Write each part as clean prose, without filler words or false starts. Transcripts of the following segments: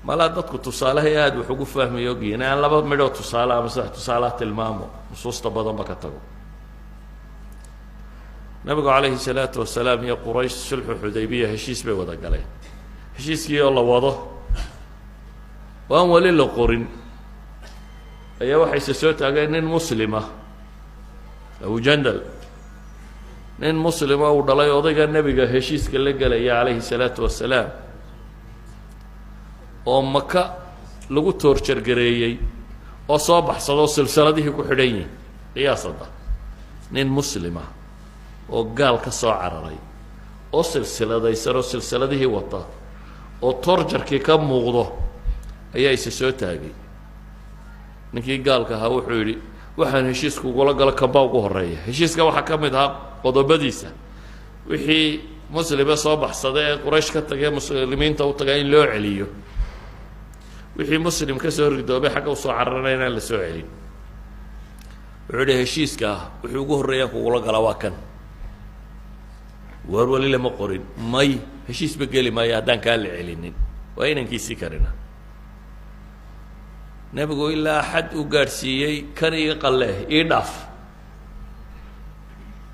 malaa dadku tusaalahay aad wax ugu fahmayo ogyihiin aan laba midhoo tusaale ama saddex tusaalaha tilmaamo nusuusta badanba ka tago nabigu calayhi salaatu wasalaam iyo quraysh sulxu xudaybiya heshiis bay wada galeen heshiiskii oo la wado oo aan weli la qorin ayaa waxayse soo taageen nin muslima abu jandal nin muslima uu dhalay odayga nebiga heshiiska la gelaya calayhi salaatu wasalaam oo maka lagu toorjargareeyey oo soo baxsadoo silsiladihii ku xidhan yihin qiyaasada nin muslima oo gaal ka soo cararay oo silsiladaysan oo silsiladihii wata oo toorjarkii ka muuqdo ayaa isa soo taagay ninkii gaalka ahaa wuxuu yidhi waxaan heshiiska ugula galo kambaa ugu horreeya heshiiska waxaa ka mid ahaa qodobadiisa wixii muslime soo baxsada ee quraysh ka tagay muslimiinta u tagaa in loo celiyo wixii muslim ka soo ridoobay xagga usoo cararana inaan la soo celin wuxuu yidhi heshiiska ah wuxuu ugu horreeyaan kugula galaa waa kan waar weli lama qorin may heshiisba geli maayo haddaan kaa la celinin waa inankiisii karina nebigu ilaa xad u gaadhsiiyey kan iga qalleeh ii dhaaf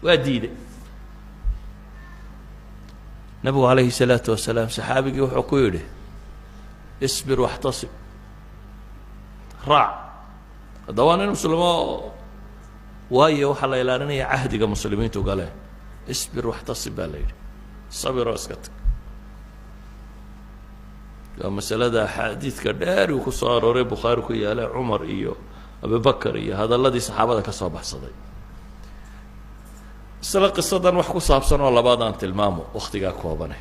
waa diiday nebigu calayhi salaatu wasalaam saxaabigii wuxuu ku yidhi isbir waxtasib raac hadda waa nin muslimo waayo waxaa la ilaalinaya cahdiga muslimiintu gale isbir waxtasib baa la yidhi sabiroo iska tag waa masalada axaadiidka dheer uu ku soo arooray bukhaari ku yaala cumar iyo abubakar iyo hadalladii saxaabada ka soo baxsaday isla qisadan wax ku saabsan oo labaad aan tilmaamo wakhtigaa koobane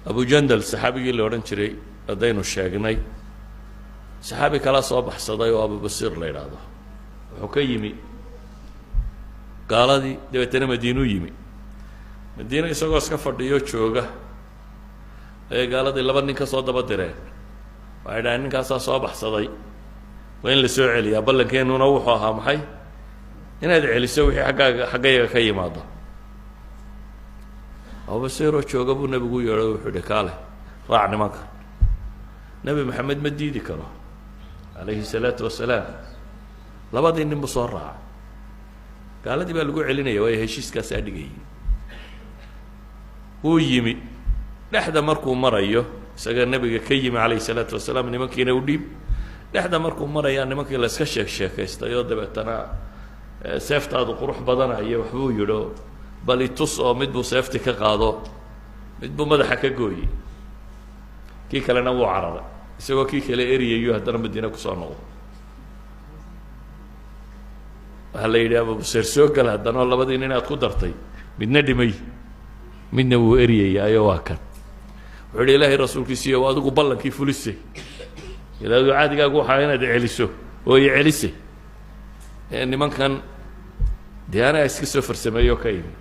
abu jandal saxaabigii la odhan jiray haddaynu sheegnay saxaabi kala soo baxsaday oo abubasiir la yidhaahdo wuxuu ka yimi gaaladii dabeetana madiinuu yimi madiina isagoo iska fadhiyo jooga ayay gaaladii laba nin ka soo daba direen waxay dhahaen ninkaasaa soo baxsaday waa in la soo celiyaa ballankeenuna wuxuu ahaa maxay inaad celiso wixii xaggayaga ka yimaado abubasiiroo jooga buu nebigu yeedho wuxuu idhi kaale raac nimanka nebi maxamed ma diidi karo calayhi salaatu wasalaam labadii nin buu soo raaca gaaladii baa lagu celinaya waayo heshiiskaasaa dhigayay wuu yimi dhexda markuu marayo isaga nebiga ka yimi calayhi salaatu wasalaam nimankiina u dhiib dhexda markuu marayaa nimankii la iska sheekaystay oo dabeetana seeftaadu qurux badanayo waxbuu yidho bal itus oo mid buu seefti ka qaado mid buu madaxa ka gooyey kii kalena wuu cararay isagoo kii kale eriyayo haddana madiina kusoo noqdo waxaa la yidhi abubasiir soo gala haddana oo labadii nin aad ku dartay midna dhimay midna wuu eriyayaayo waa kan wuxuu yidhi ilaahay rasuulkiisiiyo adigu ballankii fulisay ilaadu caadigaagu waxaa inaad celiso oo i celisay nimankan dee anaa iska soo farsameeyo ka yimi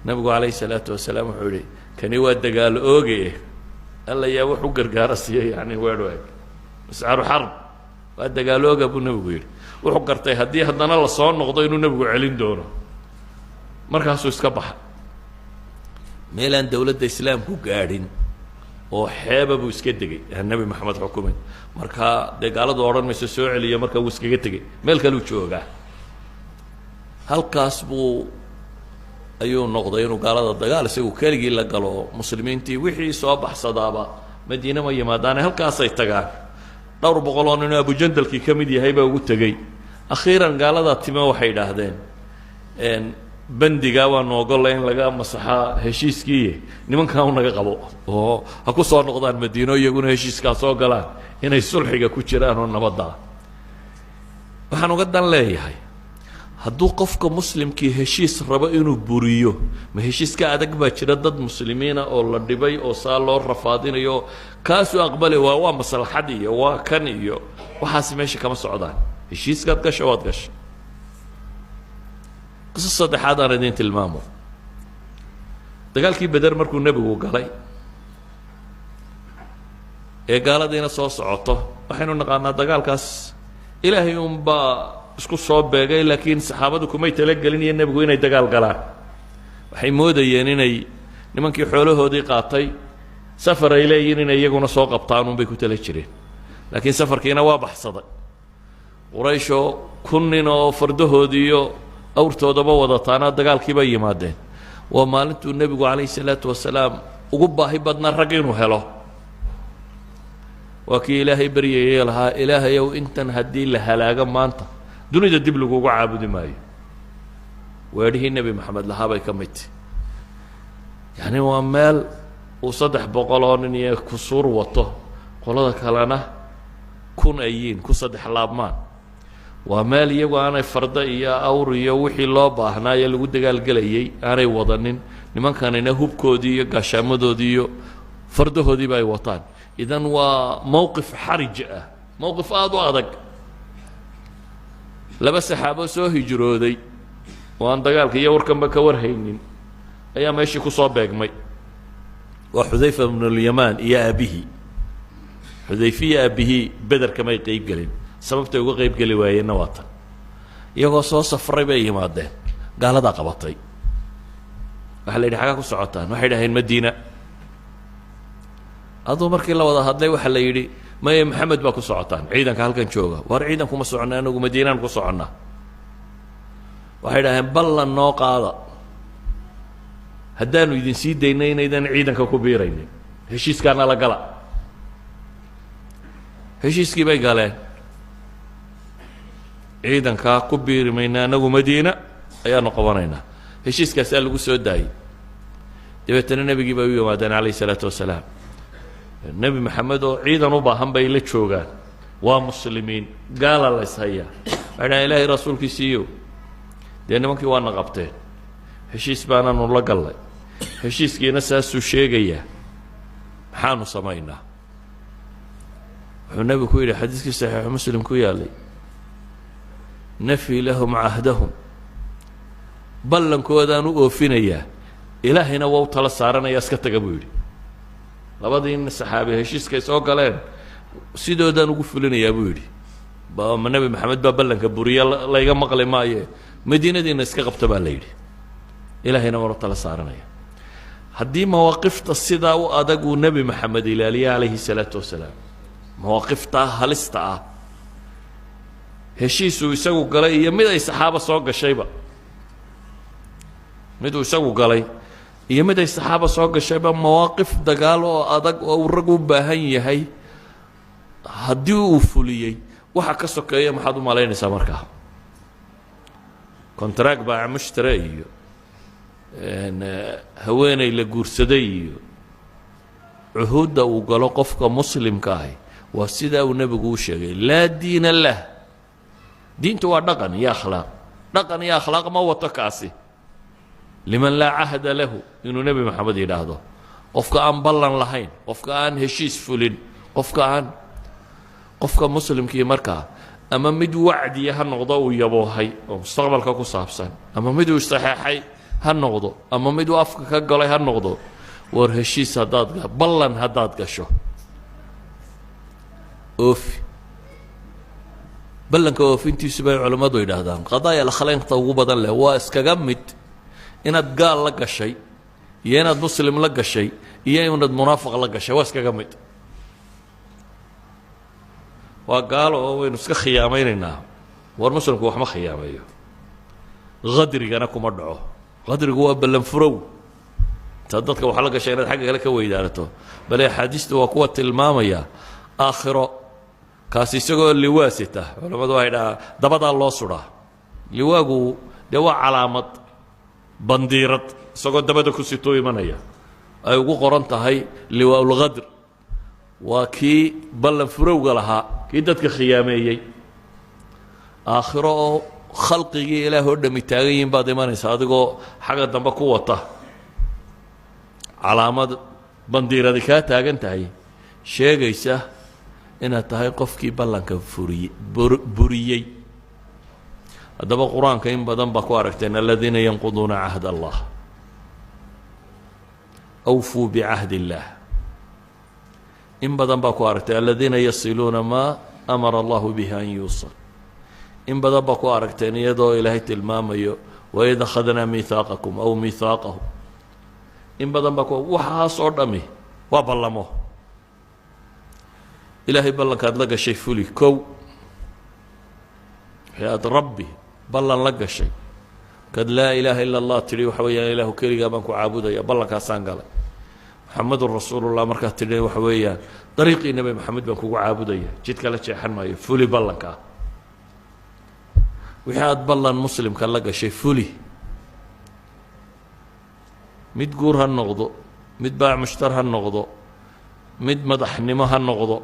nabigu calayhi salaatu wasalaam wuxuu yihi kani waa dagaalo ooge alla yaa wax u gargaara siiya yani weedh mascaru xarb waa dagaalo ooga buu nebigu yidhi wuxuu gartay haddii haddana la soo noqdo inuu nebigu celin doono markaasuu iska baxa meelaan dowladda islaamku gaadhin oo xeeba buu iska degay nebi maxamed xukumay markaa dee gaaladu odhan mayso soo celiyo markaa wuu iskaga tegey meel kaleu joogaa halkaas buu ayuu noqday inuu gaalada dagaal isagu keligii la galo muslimiintii wixii soo baxsadaaba madiine ma yimaadaane halkaasay tagaan dhowr boqol oo ninoo abujandalkii ka mid yahay baa ugu tegey akhiiran gaaladaa time waxay idhaahdeen bandigaa waa noogolla in laga masaxaa heshiiskii nimankaa u naga qabo oo ha ku soo noqdaan madiino iyaguna heshiiskaa soo galaan inay sulxiga ku jiraan oo nabaddaa waxaan uga dan leeyahay hadduu qofka muslimkii heshiis rabo inuu buriyo ma heshiiska adag baa jira dad muslimiina oo la dhibay oo saa loo rafaadinayo kaasuu aqbali waa maslaxad iyo waa kan iyo waxaasi meesha kama socdaan heshiiskaad gasha waad gasha qiso saddexaad aan idin tilmaamo dagaalkii beder markuu nebigu galay ee gaaladiina soo socoto waxaynu naqaanaa dagaalkaas ilaahay unbaa isku soo beegay laakiin saxaabadu kumay talagelin iyo nebigu inay dagaal galaan waxay moodayeen inay nimankii xoolahoodii qaatay safar ay leeyihiin inay iyaguna soo qabtaan unbay ku tala jireen laakiin safarkiina waa baxsaday qurayshoo 1,000 nin oo fardahoodii iyo awrtoodaba wadataana dagaalkiiba yimaadeen waa maalintuu nebigu calayhi salaatu wasalaam ugu baahi badnaa rag inuu helo waa kii ilaahay baryayay lahaa ilaahayow intan haddii la halaago maanta dunida dib lagugu caabudi maayo weedhihii nebi maxamed lahaa bay ka mid tahi yacni waa meel uu 300 oo nin iyo kusuur wato qolada kalena 1,000 ay yihiin ku 3 laabmaan waa meel iyagu aanay farda iyo awr iyo wixii loo baahnaaye lagu dagaalgelayay aanay wadanin nimankanina hubkoodii iyo gaashaamadoodii iyo fardahoodiiba ay wataan idan waa mowqif xarij ah mowqif aad u adag laba saxaabo soo hijrooday oo aan dagaalka iyo warkanba ka warhaynin ayaa meeshii ku soo beegmay waa xudayfa ibnulyamaan iyo aabihii xudayfa iyo aabihii bederka may qayb gelin sababtay uga qayb geli waayeenna waa tan iyagoo soo safray bay yimaadeen gaaladaa qabatay waxaa la yidhi xagaa ku socotaan waxay dhaheen madiina aduu markii la wada hadlay waxaa la yidhi maye maxamed baa ku socotaan ciidanka halkan jooga war ciidan kuma soconna anagu madiinaan ku soconnaa waxay dhaheen ballan noo qaada haddaanu idin sii daynay inaydan ciidanka ku biiraynin heshiiskaana la gala heshiiskii bay galeen ciidankaa ku biiri mayna anagu madiina ayaanu qabanaynaa heshiiskaasaa lagu soo daayey dabeetana nebigii bay u yimaadeen calayhi salaatu wasalaam nebi maxamed oo ciidan u baahan bay la joogaan waa muslimiin gaala la ishayaa waxay dhahaan ilaahay rasuulkiisiiyo dee nimankii waana qabteen heshiis baanaanu la gallay heshiiskiina saasuu sheegayaa maxaanu samaynaa wuxuu nebigu ku yidhi xadiiskii saxiixu muslim ku yaallay nafii lahum cahdahum ballankoodaan u oofinayaa ilaahayna waa u tala saaranaya iska taga buu yidhi labadii saxaabi heshiiskay soo galeen sidoodaan ugu fulinayaa buu yidhi ma nebi maxamed baa ballanka buriya layga maqli maaye madiinadiina iska qabta baa la yidhi ilaahayna waanu tala saaranaya haddii mawaaqifta sidaa u adag uu nebi maxamed ilaaliya calayhi salaatu wasalaam mawaaqiftaa halista ah heshiisuu isagu galay iyo mid ay saxaabo soo gashayba miduu isagu galay iyo mid ay saxaaba soo gashayba mawaaqif dagaal oo adag oo uu rag u baahan yahay haddii uu fuliyey waxa ka sokeeya maxaad u malaynaysaa markaa contract baaca mushtare iyo haweeney la guursaday iyo cuhuudda uu galo qofka muslimka ahi waa sidaa uu nebigu u sheegay laa diina lah diintu waa dhaqan iyo akhlaaq dhaqan iyo akhlaaq ma wato kaasi liman laa cahda lahu inuu nebi maxamed yidhaahdo qofka aan ballan lahayn qofka aan heshiis fulin qofka muslimkii markaa ama mid wacdiya ha noqdo uu yaboohay oo mustaqbalka ku saabsan ama mid uu saxeexay ha noqdo ama mid uu afka ka galay ha noqdo war heshiis ballan haddaad gasho oofi ballanka oofintiisu bay culammadu yidhaahdaan qadaaya lakhlaynta ugu badan leh waa iskaga mid inaad gaal la gashay iyo inaad muslim la gashay iyo inaad munaafiq la gashay waa iskaga mid waa gaalo oo waynu iska khiyaamaynaynaa war muslimku wax ma khiyaameeyo qadrigana kuma dhaco qadrigu waa ballan furow intaad dadka wax la gashay inaad xagga kale ka weydaanato bale axaadiistu waa kuwa tilmaamaya aakhiro kaasi isagoo liwaasita culammadu waxay dhahaa dabadaa loo suraa liwaagu dee waa calaamad bandiirad isagoo dabada ku sitoo imanaya ay ugu qoran tahay liwaaulqadr waa kii ballan furowga lahaa kii dadka khiyaameeyey aakhiro oo khalqigii ilaah oo dhami taagan yihin baad imanaysa adigoo xagga dambe ku wata calaamad bandiiradi kaa taagan tahay sheegaysa inaad tahay qofkii ballanka buriyey haddaba qur-aanka in badan baa ku aragteen aladiina yanquduuna cahd allah awfuu bicahd اllah in badan baa ku aragteen aladiina yasiluuna maa amara allahu bihi an yuusal in badan baa ku aragteen iyadoo ilaahay tilmaamayo waid akhadnaa miihaaqakum aw miihaaqahum in badan baa waxaasoo dhami waa ballamo ilaahay ballankaad la gashay fuli kow wixii aad rabbi ballan la gashay kad laa ilaaha ila allah tidhi waxa weeyaan ilaahu keligaa baan ku caabudaya ballankaasaan galay maxamedun rasuulullah markaad tidhi waxa weeyaan dariiqii nebi maxamed baan kugu caabudaya jid kala jeexan maayo fuli ballankaa wixii aad ballan muslimka la gashay fuli mid guur ha noqdo mid baac mushtar ha noqdo mid madaxnimo ha noqdo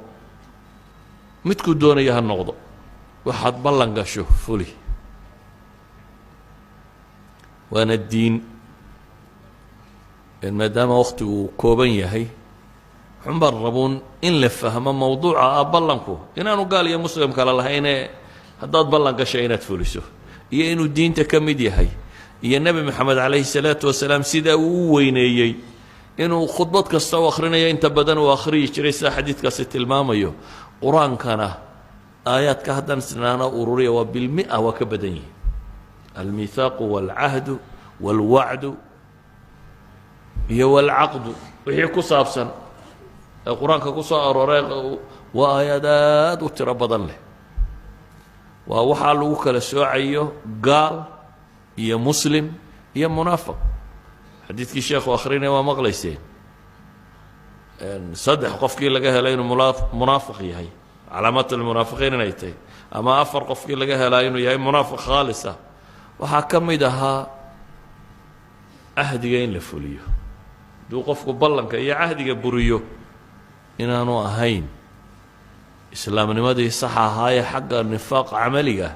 midkuu doonaya ha noqdo waxaad ballan gasho fuli waana diin maadaama wakhtigu uu kooban yahay waxun baan rabuun in la fahmo mawduuca ah ballanku inaanu gaal iyo muslim kale lahaynee haddaad ballan gashay inaad fuliso iyo inuu diinta ka mid yahay iyo nebi moxamed calayhi salaatu wasalaam sidaa uu u weyneeyey inuu khudbad kasta u akhrinayo inta badan uu akhriyi jiray sida xadiidkaasi tilmaamayo qur-aankana aayaadka haddaan isnaana ururiya waa bilmia waa ka badan yihin almithaaqu waalcahdu waalwacdu iyo waalcaqdu wixii ku saabsan ee qur-aanka ku soo arooray waa aayaad aad u tiro badan leh waa waxaa lagu kala soocayo gaal iyo muslim iyo munaafiq xadiidkii sheekhu akhrinaya waa maqlayseen saddex qofkii laga helay inuu munaafiq yahay calaamaat almunaafiqiin inay tahay ama afar qofkii laga helaa inuu yahay munaafiq khaalisa waxaa ka mid ahaa cahdiga in la fuliyo hadduu qofku ballanka iyo cahdiga buriyo inaanu ahayn islaamnimadii saxa ahaayee xagga nifaaq camaliga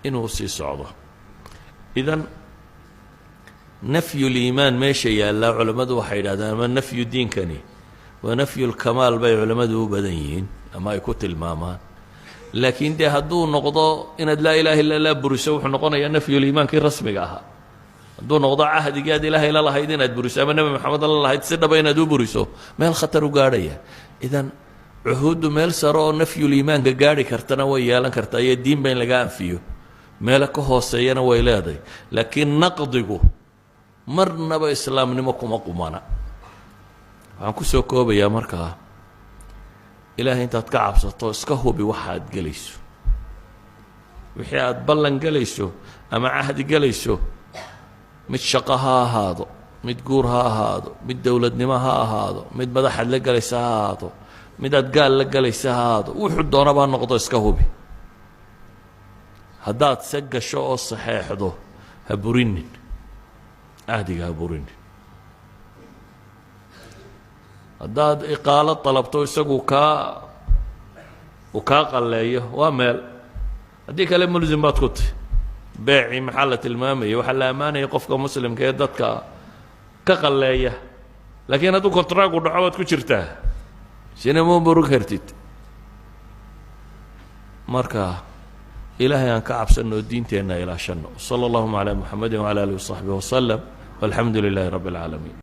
inuu sii socdo idan nafyu liimaan meesha yaallaa culammadu waxay yidhahdaan ama nafyu diinkani waa nafyu lkamaal bay culammadu u badan yihiin ama ay ku tilmaamaan laakiin dee hadduu noqdo inaad laa ilaha illa llah buriso wuxuu noqonayaa nafyuliimaankii rasmiga ahaa hadduu noqdo cahdigii aad ilaahay la lahayd inaad buriso ama nebi moxamed la lahayd si dhaba inaad u buriso meel khatar u gaadhaya idan cuhuuddu meel sare oo nafyuliimaanka gaadhi kartana way yeelan kartaa iyo diinba in laga anfiyo meelo ka hooseeyana way leedahay laakiin naqdigu marnaba islaamnimo kuma qumana waxaan ku soo koobayaa markaa ilaahay intaad ka cabsato iska hubi waxaad gelayso wixii aad ballan gelayso ama cahdi gelayso mid shaqo ha ahaado mid guur ha ahaado mid dowladnimo ha ahaado mid madaxaad la gelaysa ha ahaado mid aad gaal la gelaysa ha ahaado wuxuu doonaba noqdo iska hubi haddaad se gasho oo saxeexdo ha burinin cahdiga ha burinin haddaad iqaalo dalabto isagu uu kaa qalleeyo waa meel haddii kale mulsim baad ku tahy beecii maxaa la tilmaamayay waxaa la ammaanaya qofka muslimka ee dadka ka qalleeya laakiin hadduu kontraagu dhaco waad ku jirtaa sina ma burug kartid marka ilaahay aan ka cabsanno diinteenna ilaashanno sala allahuma calaa muxamedin wacala alihi wasaxbihi wasalam walxamdu lilaahi rabbi alcaalamiin